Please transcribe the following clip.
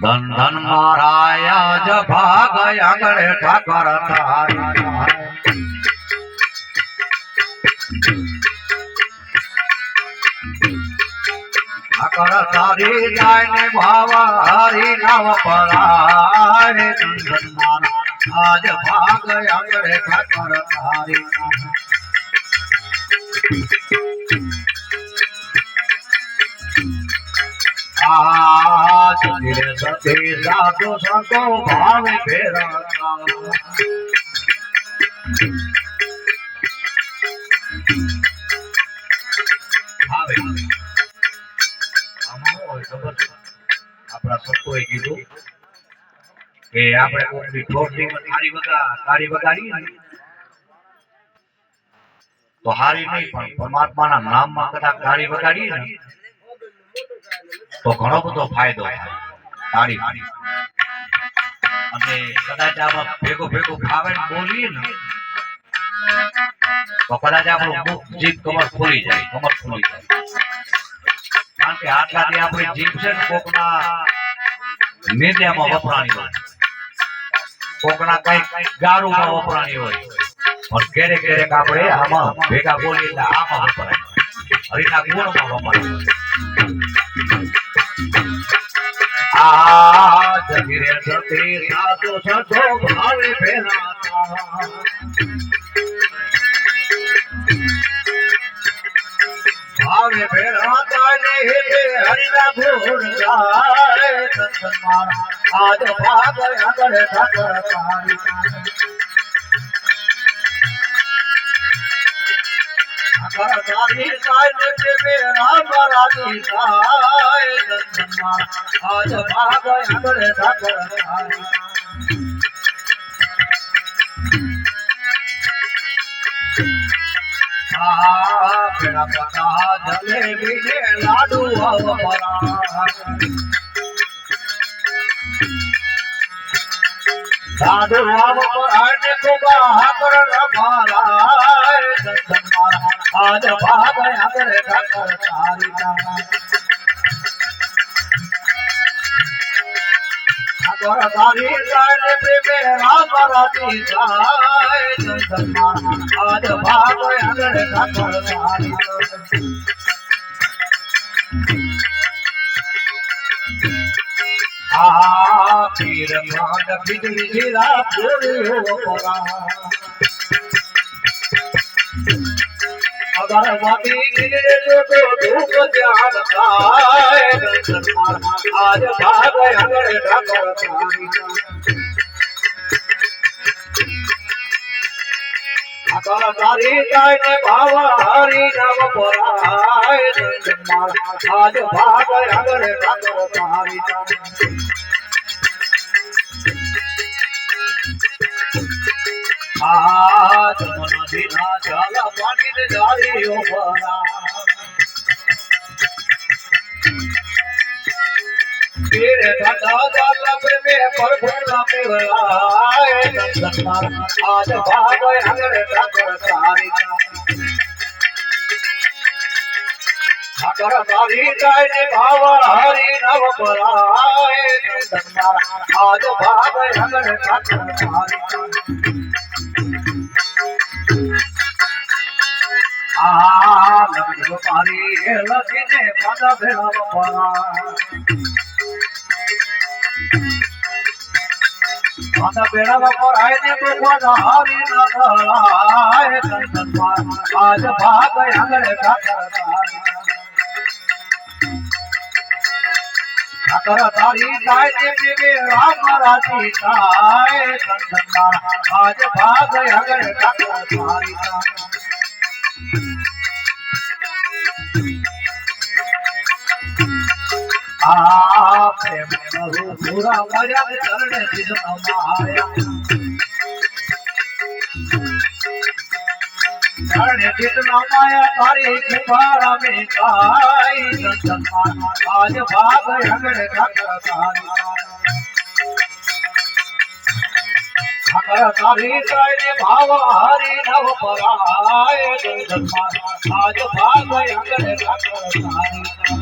ધન ધન મારાયા જ ભાગ આંગણે ઠાકર તારી ઠાકર તારી જાય ને ભાવ હરી નામ પરાય ધન ધન મારા આજ ભાગ આંગણે ઠાકર તારી आज धीरे सती साधु संतो भाव फेराता भावे આપણા સંતોએ કીધું કે આપણે કોઈ ઠોઠીમાં તાળી વગાડીએ તો હારી નહીં પણ પરમાત્માના નામમાં કદાચ તાળી વગાડીએ ને તો ઘણો બધો ફાયદો થાય તાળી અને કદાચ આમાં ભેગો ફાવે ને બોલીએ ને તો કદાચ આપણું મુખ જીભ કમર ખોલી જાય કારણ કે આટલાથી આપણી જીભ છે ને કોકના નેત્યામાં વપરાણી હોય કોકના કઈક ગારુમાં વપરાણી હોય પણ ક્યારેક આપણે આમાં ભેગા બોલીએ એટલે આમાં વપરાય હરિના ગુણમાં વપરાય आज धीरे सती साधु संतो भावे फेराता भावे फेराता ने हरिना गुण गाए संत मारा आज भाग आंगण ठाकर तारी ठाकर तारी काय ने मेरा राजी गाए संत मारा आज भाग आंगणे ठाकर तारी पेड़ा पता जलेबी ने लाडू अवपरा लाडू अवपरा ने कुबा हाकर रमाला संत मारा आज भाग आंगणे ठाकर तारी तारी जाने प्रेमे राम राती जाए संत मारा आज भाग आंगणे ठाकर तारी पीर मांड बिजली जीरा पूरी हो परा अगरबत्ती गिरे जो धूप ध्यान पाए संत मारा आज भाग आंगणे ठाकर तारी ठाकर तारी जाय ने भाव हरि नाम पराय संत मारा आज भाग आंगणे ठाकर तारी आज मन बिना जल पानी ने जारी हो परा तेरे दादा जल प्रेमे परभुना मेवलाए संत मारा आज भाग आंगणे ठाकर तारी ठाकर तारी जाय ने भाव हरि नाम पराय संत मारा आज भाग आंगणे ठाकर तारी लग्न पारी लगी ने पद भेड़ा परा पद भेड़ा पराय ने भगवान हरि नगराय संत मारा आज भाग आंगणे ठाकर तारी ठाकर तारी जाय ने प्रेमे राम राजी गाए संत मारा आज भाग आंगणे ठाकर तारी प्रेम बहु पूरा मर्याद चरण जिसम माया चरण जिसम माया तारी कृपा में गाई संत मारा आज भाग आंगणे ठाकर तारी ठाकर तारी जाय ने भाव हरि नव पराय संत मारा आज भाग आंगणे ठाकर तारी